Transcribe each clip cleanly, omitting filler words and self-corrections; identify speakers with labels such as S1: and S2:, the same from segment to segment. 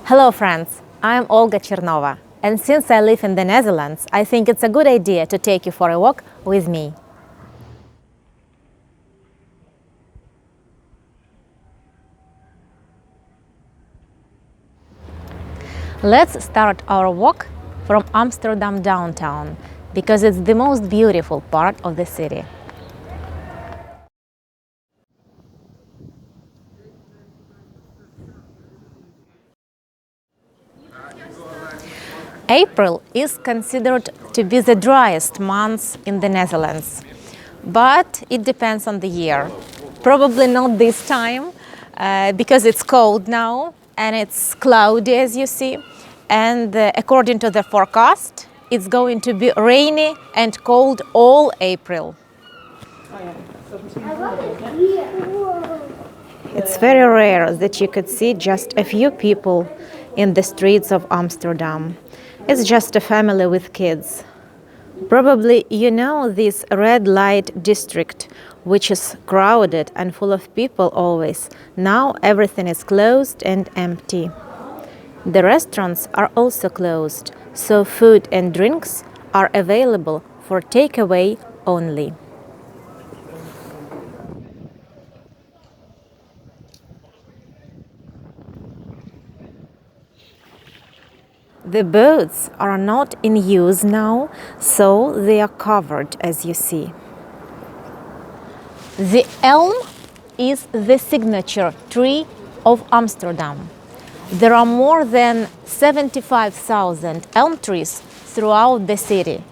S1: Hello friends, I'm Olga Chernova, and since I live in the Netherlands, I think it's a good idea to take you for a walk with me. Let's start our walk from Amsterdam downtown, because it's the most beautiful part of the city. April is considered to be the driest month in the Netherlands, but it depends on the year. Probably not this time, because it's cold now and it's cloudy, as you see, and according to the forecast, it's going to be rainy and cold all April. It's very rare that you could see just a few people in the streets of Amsterdam. It's just a family with kids. Probably you know this red light district, which is crowded and full of people always. Now everything is closed and empty. The restaurants are also closed, so food and drinks are available for takeaway only. The boats are not in use now, so they are covered, as you see. The elm is the signature tree of Amsterdam. There are more than 75,000 elm trees throughout the city.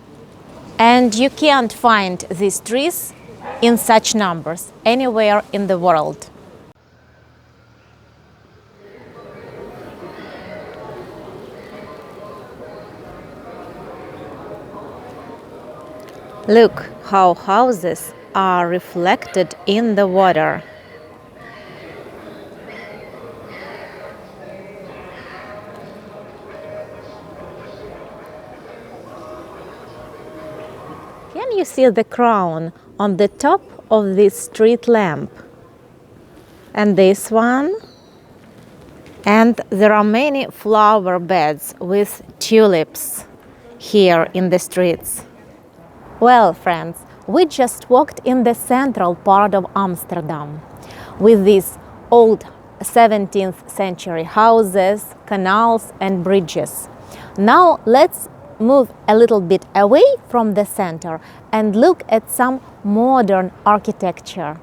S1: And you can't find these trees in such numbers anywhere in the world. Look how houses are reflected in the water. Can you see the crown on the top of this street lamp? And this one? And there are many flower beds with tulips here in the streets. Well, friends, we just walked in the central part of Amsterdam with these old 17th century houses, canals and bridges. Now let's move a little bit away from the center and look at some modern architecture.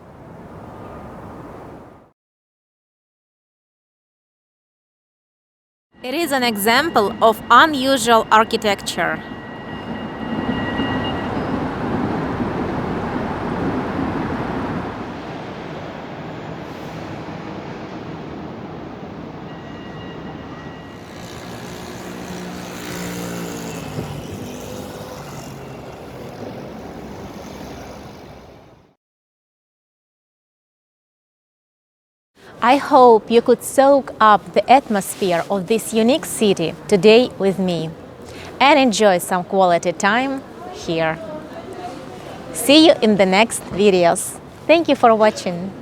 S1: It is an example of unusual architecture. I hope you could soak up the atmosphere of this unique city today with me and enjoy some quality time here. See you in the next videos. Thank you for watching.